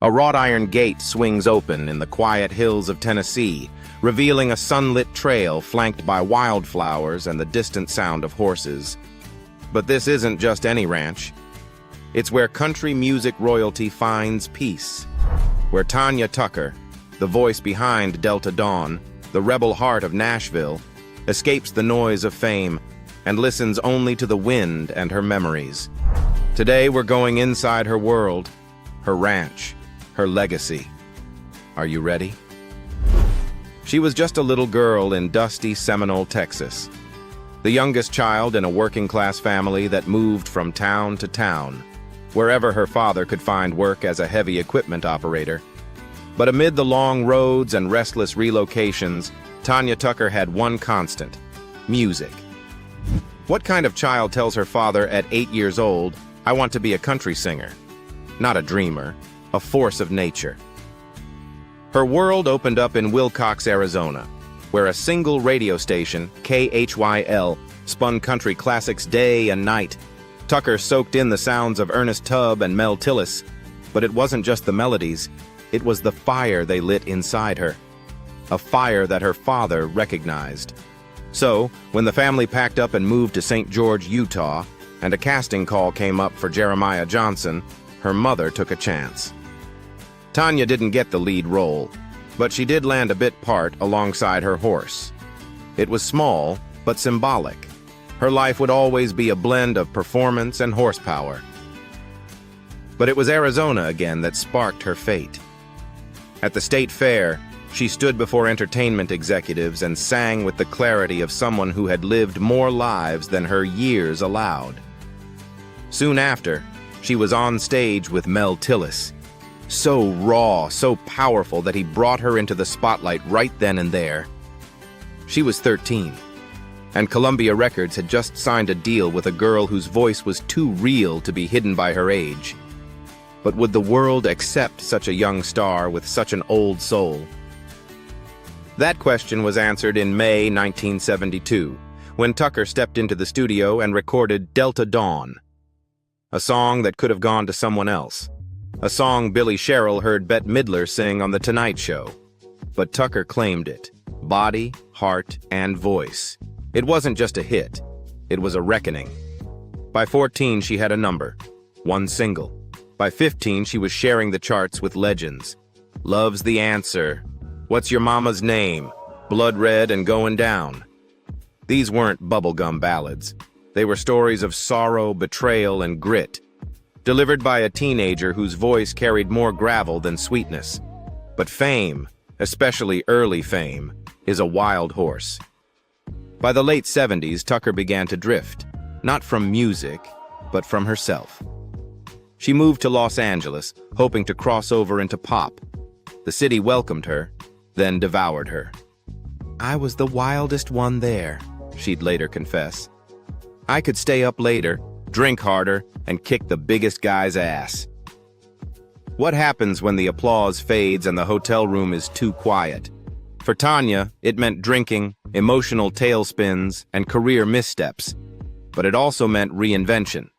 A wrought iron gate swings open in the quiet hills of Tennessee, revealing a sunlit trail flanked by wildflowers and the distant sound of horses. But this isn't just any ranch. It's where country music royalty finds peace, where Tanya Tucker, the voice behind Delta Dawn, the rebel heart of Nashville, escapes the noise of fame and listens only to the wind and her memories. Today we're going inside her world, her ranch, her legacy. Are you ready? She was just a little girl in dusty Seminole, Texas, the youngest child in a working-class family that moved from town to town, wherever her father could find work as a heavy equipment operator. But amid the long roads and restless relocations, Tanya Tucker had one constant: music. What kind of child tells her father at 8 years old, "I want to be a country singer"? Not a dreamer, a force of nature. Her world opened up in Wilcox, Arizona, where a single radio station, KHYL, spun country classics day and night. Tucker soaked in the sounds of Ernest Tubb and Mel Tillis, but it wasn't just the melodies, it was the fire they lit inside her, a fire that her father recognized. So, when the family packed up and moved to St. George, Utah, and a casting call came up for Jeremiah Johnson, her mother took a chance. Tanya didn't get the lead role, but she did land a bit part alongside her horse. It was small, but symbolic. Her life would always be a blend of performance and horsepower. But it was Arizona again that sparked her fate. At the state fair, she stood before entertainment executives and sang with the clarity of someone who had lived more lives than her years allowed. Soon after, she was on stage with Mel Tillis, so raw, so powerful that he brought her into the spotlight right then and there. She was 13, and Columbia Records had just signed a deal with a girl whose voice was too real to be hidden by her age. But would the world accept such a young star with such an old soul? That question was answered in May 1972, when Tucker stepped into the studio and recorded Delta Dawn, a song that could have gone to someone else. A song Billy Sherrill heard Bette Midler sing on The Tonight Show. But Tucker claimed it. Body, heart, and voice. It wasn't just a hit. It was a reckoning. By 14, she had a number. One single. By 15, she was sharing the charts with legends. Love's the Answer. What's Your Mama's Name? Blood Red and Going Down. These weren't bubblegum ballads. They were stories of sorrow, betrayal, and grit, delivered by a teenager whose voice carried more gravel than sweetness. But fame, especially early fame, is a wild horse. By the late 70s, Tucker began to drift, not from music, but from herself. She moved to Los Angeles, hoping to cross over into pop. The city welcomed her, then devoured her. "I was the wildest one there," she'd later confess. "I could stay up later, drink harder, and kick the biggest guy's ass." What happens when the applause fades and the hotel room is too quiet? For Tanya, it meant drinking, emotional tailspins, and career missteps. But it also meant reinvention.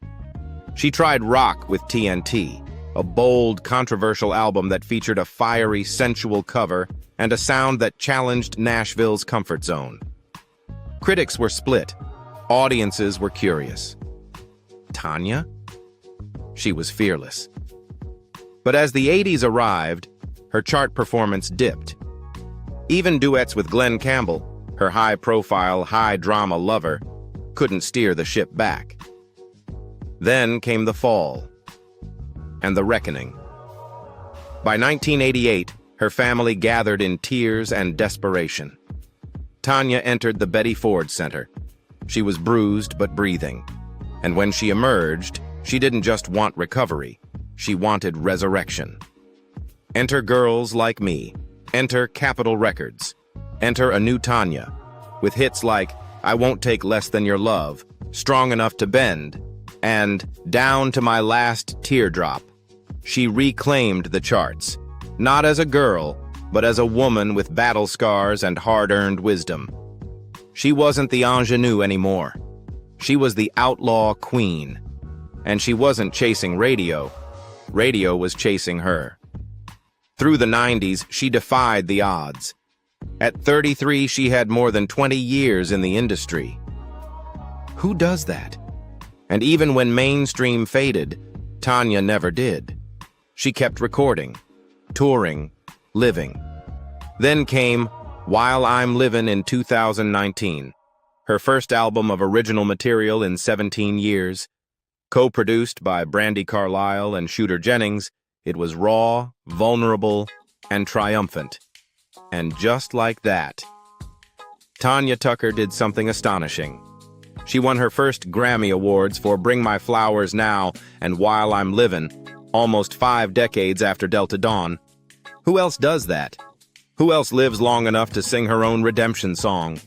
She tried rock with TNT, a bold, controversial album that featured a fiery, sensual cover and a sound that challenged Nashville's comfort zone. Critics were split. Audiences were curious. Tanya? She was fearless. But as the 80s arrived, her chart performance dipped. Even duets with Glenn Campbell, her high-profile, high-drama lover, couldn't steer the ship back. Then came the fall, and the reckoning. By 1988, her family gathered in tears and desperation. Tanya entered the Betty Ford Center. She was bruised but breathing. And when she emerged, she didn't just want recovery, she wanted resurrection. Enter Girls Like Me. Enter Capitol Records. Enter a new Tanya, with hits like I Won't Take Less Than Your Love, Strong Enough to Bend, and Down to My Last Teardrop. She reclaimed the charts, not as a girl, but as a woman with battle scars and hard-earned wisdom. She wasn't the ingenue anymore. She was the outlaw queen. And she wasn't chasing radio. Radio was chasing her. Through the 90s, she defied the odds. At 33, she had more than 20 years in the industry. Who does that? And even when mainstream faded, Tanya never did. She kept recording, touring, living. Then came While I'm Livin' in 2019, her first album of original material in 17 years. Co-produced by Brandi Carlile and Shooter Jennings, it was raw, vulnerable, and triumphant. And just like that, Tanya Tucker did something astonishing. She won her first Grammy Awards for Bring My Flowers Now and While I'm Livin', almost 5 decades after Delta Dawn. Who else does that? Who else lives long enough to sing her own redemption song?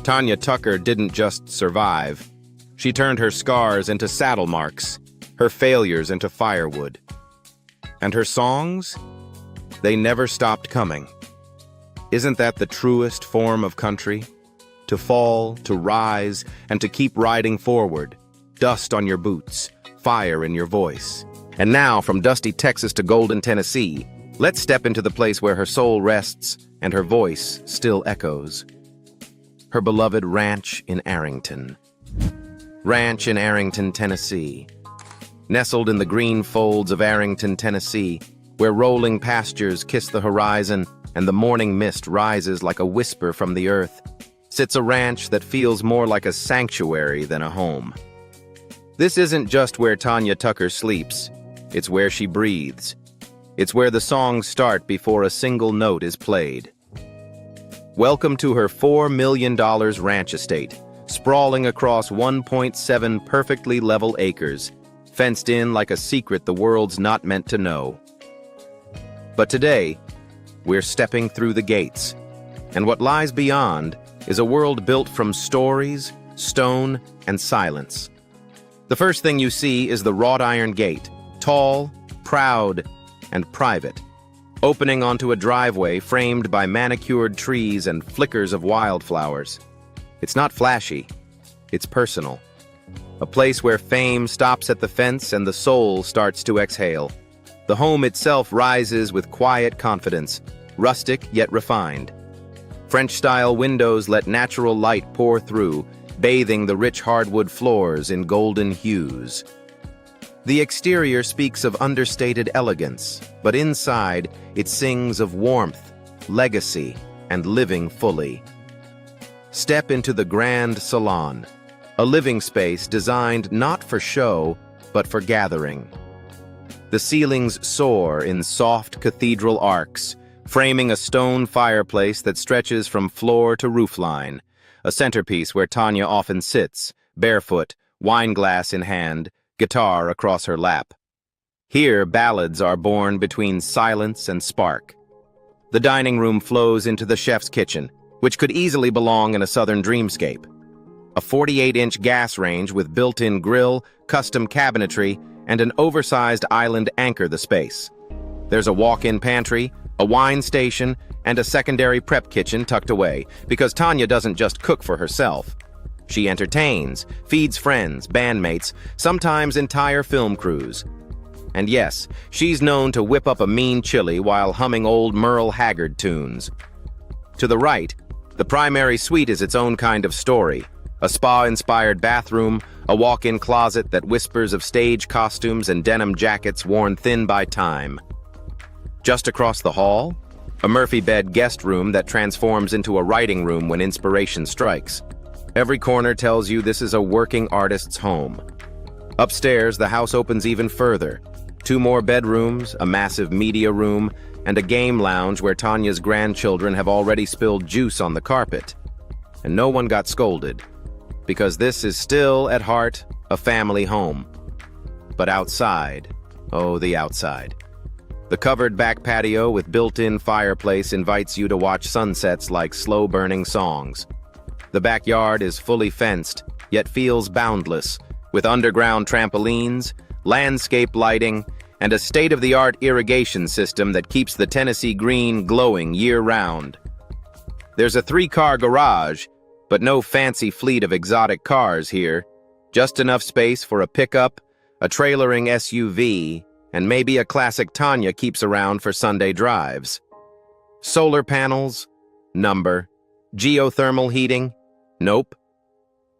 Tanya Tucker didn't just survive. She turned her scars into saddle marks, her failures into firewood. And her songs? They never stopped coming. Isn't that the truest form of country? To fall, to rise, and to keep riding forward. Dust on your boots, fire in your voice. And now, from dusty Texas to golden Tennessee, let's step into the place where her soul rests and her voice still echoes. Her beloved ranch in Arrington. Ranch in Arrington, Tennessee. Nestled in the green folds of Arrington, Tennessee, where rolling pastures kiss the horizon and the morning mist rises like a whisper from the earth, sits a ranch that feels more like a sanctuary than a home. This isn't just where Tanya Tucker sleeps, it's where she breathes. It's where the songs start before a single note is played. Welcome to her $4 million ranch estate, sprawling across 1.7 perfectly level acres, fenced in like a secret the world's not meant to know. But today, we're stepping through the gates, and what lies beyond is a world built from stories, stone, and silence. The first thing you see is the wrought iron gate, tall, proud, and private, opening onto a driveway framed by manicured trees and flickers of wildflowers. It's not flashy, it's personal. A place where fame stops at the fence and the soul starts to exhale. The home itself rises with quiet confidence, rustic yet refined. French-style windows let natural light pour through, bathing the rich hardwood floors in golden hues. The exterior speaks of understated elegance, but inside it sings of warmth, legacy, and living fully. Step into the grand salon, a living space designed not for show, but for gathering. The ceilings soar in soft cathedral arcs, framing a stone fireplace that stretches from floor to roofline, a centerpiece where Tanya often sits, barefoot, wineglass in hand, guitar across her lap. Here, ballads are born between silence and spark. The dining room flows into the chef's kitchen, which could easily belong in a southern dreamscape. A 48-inch gas range with built-in grill, custom cabinetry, and an oversized island anchor the space. There's a walk-in pantry, a wine station, and a secondary prep kitchen tucked away, because Tanya doesn't just cook for herself. She entertains, feeds friends, bandmates, sometimes entire film crews. And yes, she's known to whip up a mean chili while humming old Merle Haggard tunes. To the right, the primary suite is its own kind of story. A spa-inspired bathroom, a walk-in closet that whispers of stage costumes and denim jackets worn thin by time. Just across the hall, a Murphy bed guest room that transforms into a writing room when inspiration strikes. Every corner tells you this is a working artist's home. Upstairs, the house opens even further. 2 more bedrooms, a massive media room, and a game lounge where Tanya's grandchildren have already spilled juice on the carpet. And no one got scolded, because this is still, at heart, a family home. But outside, oh, the outside. The covered back patio with built-in fireplace invites you to watch sunsets like slow-burning songs. The backyard is fully fenced, yet feels boundless, with underground trampolines, landscape lighting, and a state-of-the-art irrigation system that keeps the Tennessee green glowing year-round. There's a 3-car garage, but no fancy fleet of exotic cars here. Just enough space for a pickup, a trailering SUV, and maybe a classic Tanya keeps around for Sunday drives. Solar panels? Number. Geothermal heating? Nope.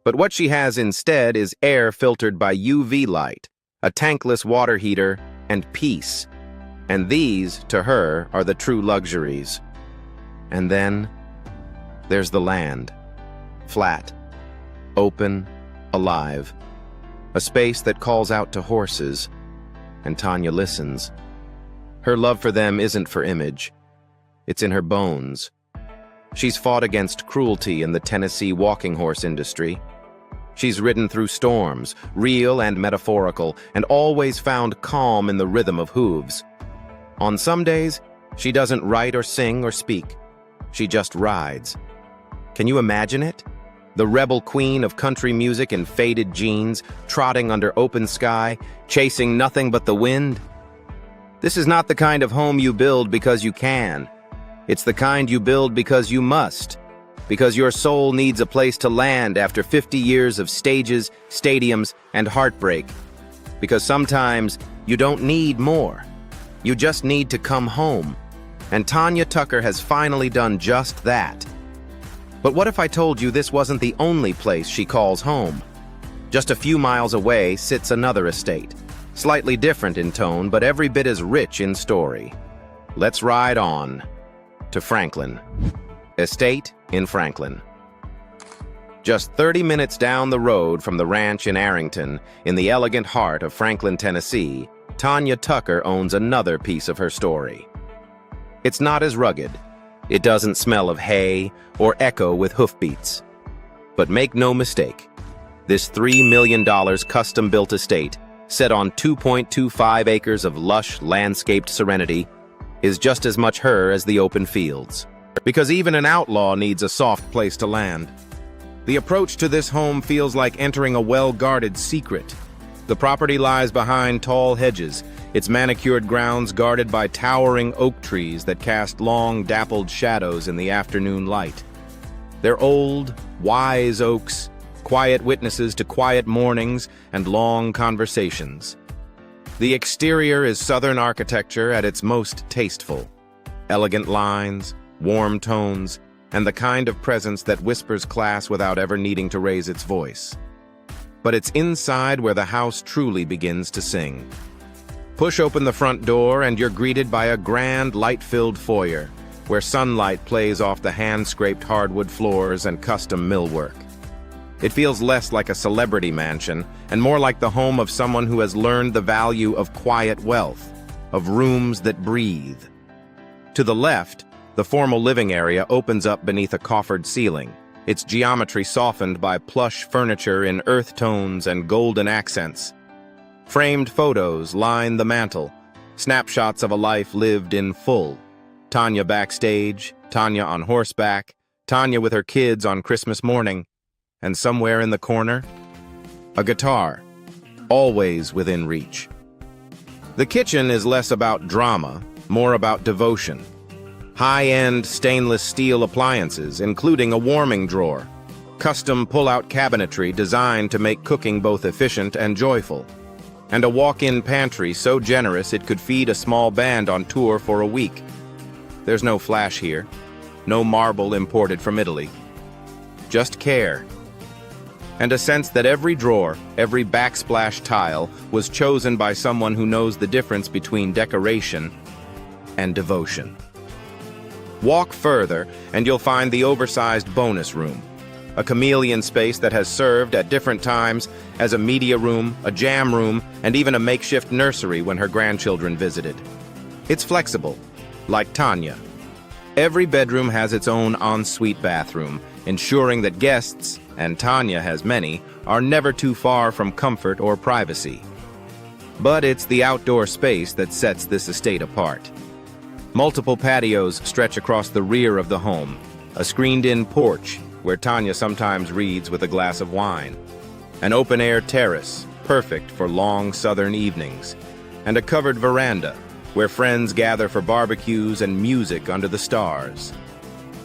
But what she has instead is air filtered by UV light, a tankless water heater, and peace. And these, to her, are the true luxuries. And then, there's the land. Flat. Open. Alive. A space that calls out to horses. And Tanya listens. Her love for them isn't for image. It's in her bones. She's fought against cruelty in the Tennessee walking horse industry. She's ridden through storms, real and metaphorical, and always found calm in the rhythm of hooves. On some days, she doesn't write or sing or speak. She just rides. Can you imagine it? The rebel queen of country music in faded jeans, trotting under open sky, chasing nothing but the wind? This is not the kind of home you build because you can. It's the kind you build because you must. Because your soul needs a place to land after 50 years of stages, stadiums, and heartbreak. Because sometimes you don't need more. You just need to come home. And Tanya Tucker has finally done just that. But what if I told you this wasn't the only place she calls home? Just a few miles away sits another estate. Slightly different in tone, but every bit as rich in story. Let's ride on to Franklin. Estate in Franklin. Just 30 minutes down the road from the ranch in Arrington, in the elegant heart of Franklin, Tennessee, Tanya Tucker owns another piece of her story. It's not as rugged. It doesn't smell of hay or echo with hoofbeats. But make no mistake, this $3 million custom-built estate, set on 2.25 acres of lush, landscaped serenity, is just as much her as the open fields. Because even an outlaw needs a soft place to land. The approach to this home feels like entering a well-guarded secret. The property lies behind tall hedges, its manicured grounds guarded by towering oak trees that cast long, dappled shadows in the afternoon light. They're old, wise oaks, quiet witnesses to quiet mornings and long conversations. The exterior is Southern architecture at its most tasteful. Elegant lines, warm tones, and the kind of presence that whispers class without ever needing to raise its voice. But it's inside where the house truly begins to sing. Push open the front door and you're greeted by a grand, light-filled foyer, where sunlight plays off the hand-scraped hardwood floors and custom millwork. It feels less like a celebrity mansion and more like the home of someone who has learned the value of quiet wealth, of rooms that breathe. To the left, the formal living area opens up beneath a coffered ceiling, its geometry softened by plush furniture in earth tones and golden accents. Framed photos line the mantel, snapshots of a life lived in full. Tanya backstage, Tanya on horseback, Tanya with her kids on Christmas morning, and somewhere in the corner, a guitar, always within reach. The kitchen is less about drama, more about devotion. High-end stainless steel appliances, including a warming drawer, custom pull-out cabinetry designed to make cooking both efficient and joyful, and a walk-in pantry so generous it could feed a small band on tour for a week. There's no flash here, no marble imported from Italy. Just care. And a sense that every drawer, every backsplash tile was chosen by someone who knows the difference between decoration and devotion. Walk further, and you'll find the oversized bonus room, a chameleon space that has served at different times as a media room, a jam room, and even a makeshift nursery when her grandchildren visited. It's flexible, like Tanya. Every bedroom has its own ensuite bathroom, ensuring that guests, and Tanya has many, are never too far from comfort or privacy. But it's the outdoor space that sets this estate apart. Multiple patios stretch across the rear of the home, a screened-in porch where Tanya sometimes reads with a glass of wine, an open-air terrace, perfect for long southern evenings, and a covered veranda where friends gather for barbecues and music under the stars.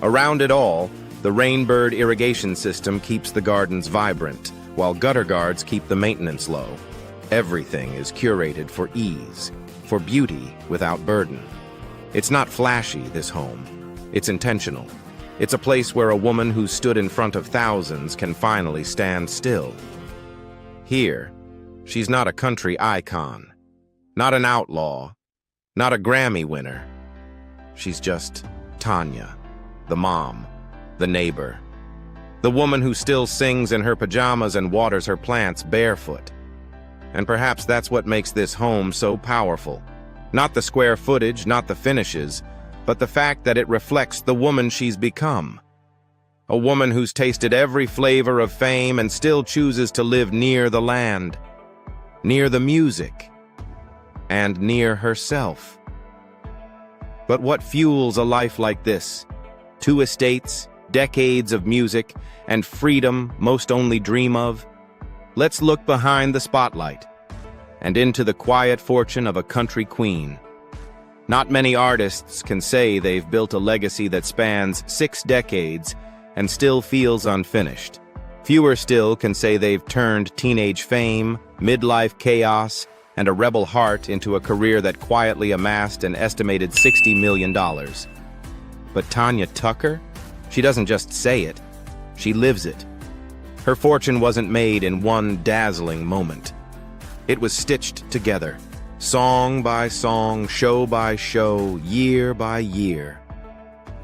Around it all, the Rainbird irrigation system keeps the gardens vibrant, while gutter guards keep the maintenance low. Everything is curated for ease. for beauty without burden. It's not flashy, this home. It's intentional. It's a place where a woman who stood in front of thousands can finally stand still. Here, she's not a country icon, not an outlaw, not a Grammy winner. She's just Tanya, the mom, the neighbor, the woman who still sings in her pajamas and waters her plants barefoot. And perhaps that's what makes this home so powerful. Not the square footage, not the finishes, but the fact that it reflects the woman she's become. A woman who's tasted every flavor of fame and still chooses to live near the land, near the music, and near herself. But what fuels a life like this? 2 estates, decades of music, and freedom most only dream of? Let's look behind the spotlight and into the quiet fortune of a country queen. Not many artists can say they've built a legacy that spans 6 decades and still feels unfinished. Fewer still can say they've turned teenage fame, midlife chaos, and a rebel heart into a career that quietly amassed an estimated $60 million. But Tanya Tucker? She doesn't just say it, she lives it. Her fortune wasn't made in one dazzling moment. It was stitched together, song by song, show by show, year by year.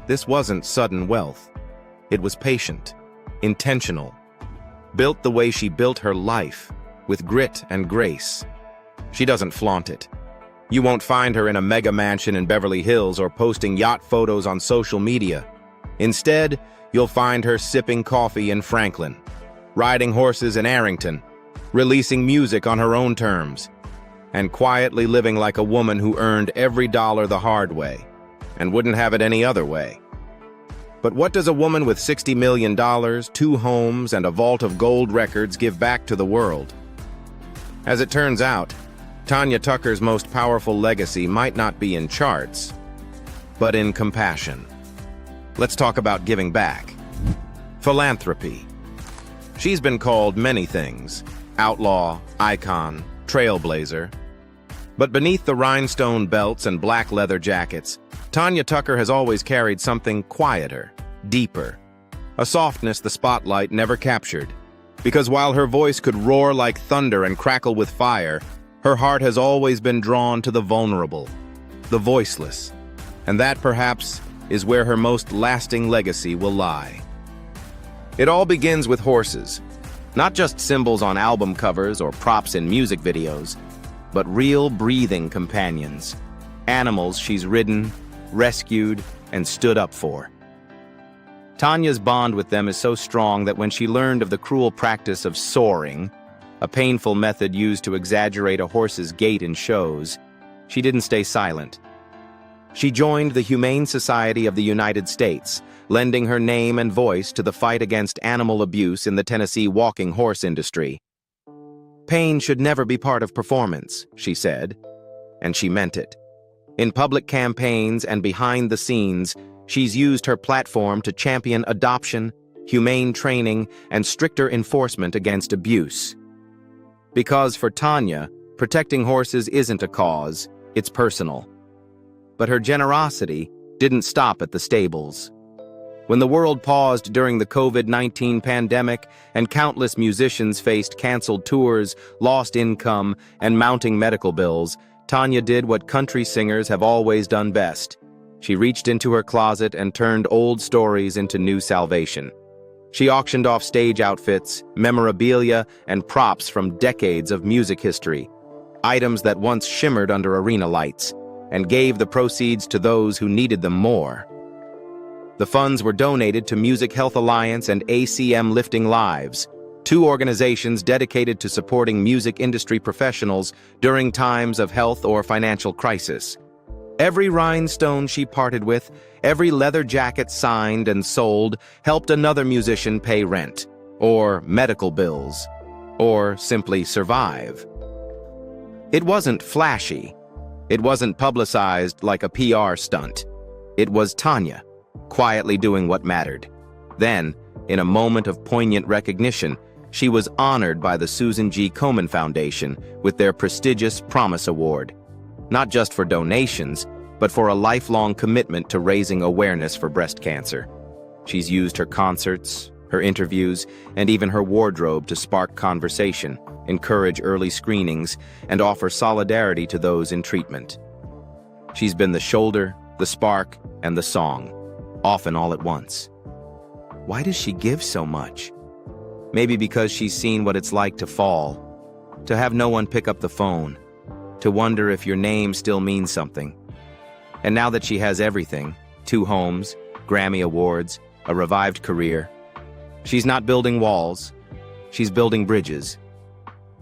This wasn't sudden wealth. It was patient, intentional, built the way she built her life, with grit and grace. She doesn't flaunt it. You won't find her in a mega mansion in Beverly Hills or posting yacht photos on social media. Instead, you'll find her sipping coffee in Franklin, riding horses in Arrington, releasing music on her own terms, and quietly living like a woman who earned every dollar the hard way and wouldn't have it any other way. But what does a woman with $60 million, 2 homes, and a vault of gold records give back to the world? As it turns out, Tanya Tucker's most powerful legacy might not be in charts, but in compassion. Let's talk about giving back. Philanthropy. She's been called many things: outlaw, icon, trailblazer. But beneath the rhinestone belts and black leather jackets, Tanya Tucker has always carried something quieter, deeper, a softness the spotlight never captured. Because while her voice could roar like thunder and crackle with fire, her heart has always been drawn to the vulnerable, the voiceless. And that, perhaps, is where her most lasting legacy will lie. It all begins with horses. Not just symbols on album covers or props in music videos, but real breathing companions. Animals she's ridden, rescued, and stood up for. Tanya's bond with them is so strong that when she learned of the cruel practice of soaring, a painful method used to exaggerate a horse's gait in shows, she didn't stay silent. She joined the Humane Society of the United States, lending her name and voice to the fight against animal abuse in the Tennessee walking horse industry. Pain should never be part of performance, she said, and she meant it. In public campaigns and behind the scenes, she's used her platform to champion adoption, humane training, and stricter enforcement against abuse. Because for Tanya, protecting horses isn't a cause, it's personal. But her generosity didn't stop at the stables. When the world paused during the COVID-19 pandemic and countless musicians faced canceled tours, lost income, and mounting medical bills, Tanya did what country singers have always done best. She reached into her closet and turned old stories into new salvation. She auctioned off stage outfits, memorabilia, and props from decades of music history, items that once shimmered under arena lights, and gave the proceeds to those who needed them more. The funds were donated to Music Health Alliance and ACM Lifting Lives, 2 organizations dedicated to supporting music industry professionals during times of health or financial crisis. Every rhinestone she parted with, every leather jacket signed and sold, helped another musician pay rent, or medical bills, or simply survive. It wasn't flashy. It wasn't publicized like a PR stunt. It was Tanya, quietly doing what mattered. Then, in a moment of poignant recognition, she was honored by the Susan G. Komen Foundation with their prestigious Promise Award. not just for donations, but for a lifelong commitment to raising awareness for breast cancer. She's used her concerts, her interviews, and even her wardrobe to spark conversation, encourage early screenings, and offer solidarity to those in treatment. She's been the shoulder, the spark, and the song, often all at once. Why does she give so much? Maybe because she's seen what it's like to fall, to have no one pick up the phone, to wonder if your name still means something. And now that she has everything, 2 homes, Grammy Awards, a revived career, she's not building walls, she's building bridges.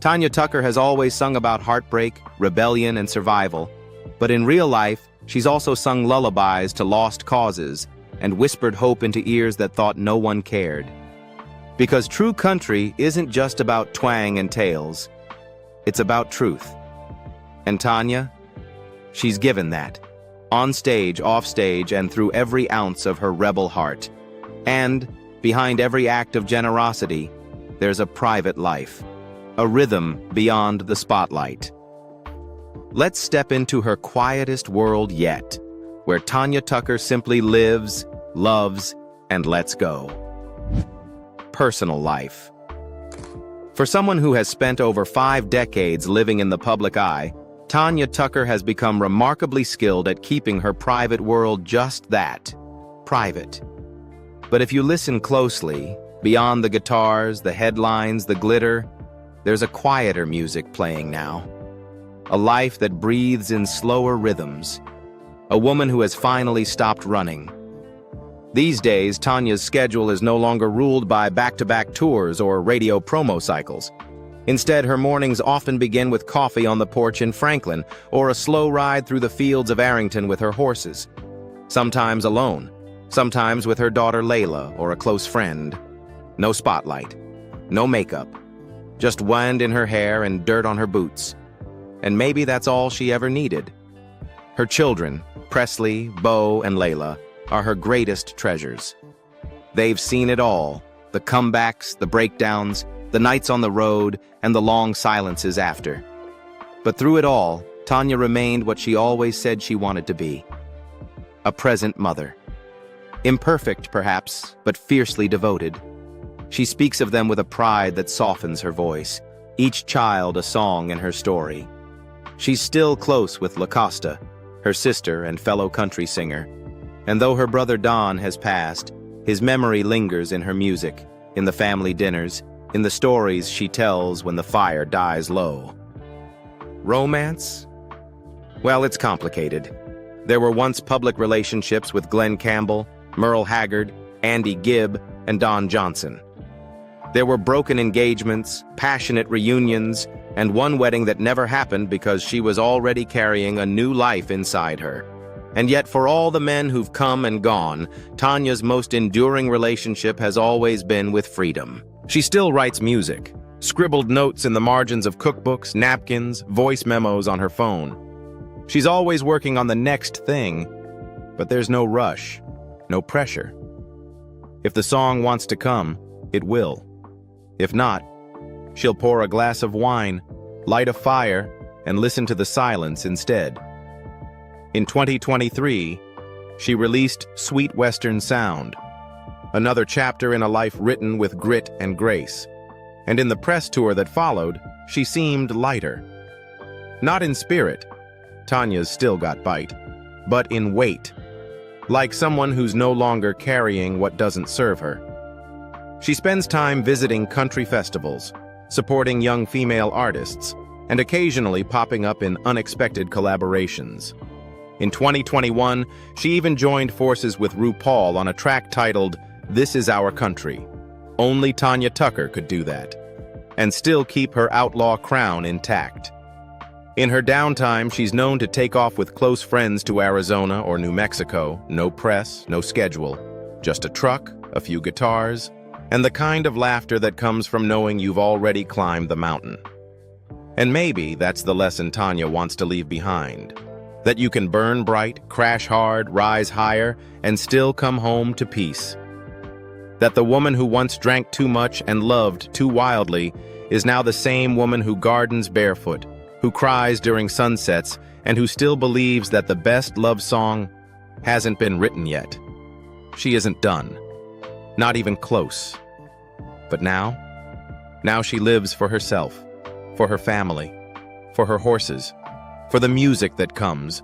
Tanya Tucker has always sung about heartbreak, rebellion, and survival, but in real life, she's also sung lullabies to lost causes and whispered hope into ears that thought no one cared. Because true country isn't just about twang and tales, it's about truth. And Tanya, she's given that, on stage, off stage, and through every ounce of her rebel heart. And behind every act of generosity, there's a private life, a rhythm beyond the spotlight. Let's step into her quietest world yet, where Tanya Tucker simply lives, loves, and lets go. Personal life. For someone who has spent over 5 decades living in the public eye, Tanya Tucker has become remarkably skilled at keeping her private world just that, private. But if you listen closely, beyond the guitars, the headlines, the glitter, there's a quieter music playing now. A life that breathes in slower rhythms. A woman who has finally stopped running. These days, Tanya's schedule is no longer ruled by back-to-back tours or radio promo cycles. Instead, her mornings often begin with coffee on the porch in Franklin or a slow ride through the fields of Arrington with her horses. Sometimes alone, sometimes with her daughter Layla or a close friend. No spotlight, no makeup, just wind in her hair and dirt on her boots. And maybe that's all she ever needed. Her children, Presley, Bo, and Layla, are her greatest treasures. They've seen it all, the comebacks, the breakdowns, the nights on the road, and the long silences after. But through it all, Tanya remained what she always said she wanted to be. A present mother. Imperfect, perhaps, but fiercely devoted. She speaks of them with a pride that softens her voice, each child a song in her story. She's still close with LaCosta, her sister and fellow country singer. And though her brother Don has passed, his memory lingers in her music, in the family dinners, in the stories she tells when the fire dies low. Romance? Well, it's complicated. There were once public relationships with Glenn Campbell, Merle Haggard, Andy Gibb, and Don Johnson. There were broken engagements, passionate reunions, and one wedding that never happened because she was already carrying a new life inside her. And yet, for all the men who've come and gone, Tanya's most enduring relationship has always been with freedom. She still writes music, scribbled notes in the margins of cookbooks, napkins, voice memos on her phone. She's always working on the next thing, but there's no rush, no pressure. If the song wants to come, it will. If not, she'll pour a glass of wine, light a fire, and listen to the silence instead. In 2023, she released Sweet Western Sound, another chapter in a life written with grit and grace. And in the press tour that followed, she seemed lighter. Not in spirit, Tanya's still got bite, but in weight, like someone who's no longer carrying what doesn't serve her. She spends time visiting country festivals, supporting young female artists, and occasionally popping up in unexpected collaborations. In 2021, she even joined forces with RuPaul on a track titled "This Is Our Country." Only Tanya Tucker could do that, and still keep her outlaw crown intact. In her downtime, she's known to take off with close friends to Arizona or New Mexico. No press, no schedule. Just a truck, a few guitars, and the kind of laughter that comes from knowing you've already climbed the mountain. And maybe that's the lesson Tanya wants to leave behind. That you can burn bright, crash hard, rise higher, and still come home to peace. That the woman who once drank too much and loved too wildly is now the same woman who gardens barefoot, who cries during sunsets, and who still believes that the best love song hasn't been written yet. She isn't done. Not even close. But now she lives for herself, for her family, for her horses, for the music that comes,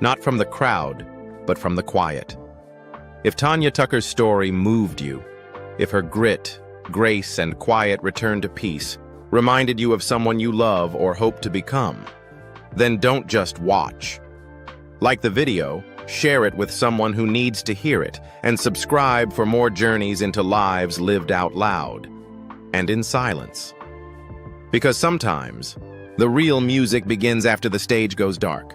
not from the crowd, but from the quiet. If Tanya Tucker's story moved you, if her grit, grace, and quiet return to peace reminded you of someone you love or hope to become, then don't just watch. Like the video, share it with someone who needs to hear it, and subscribe for more journeys into lives lived out loud and in silence. Because sometimes, the real music begins after the stage goes dark.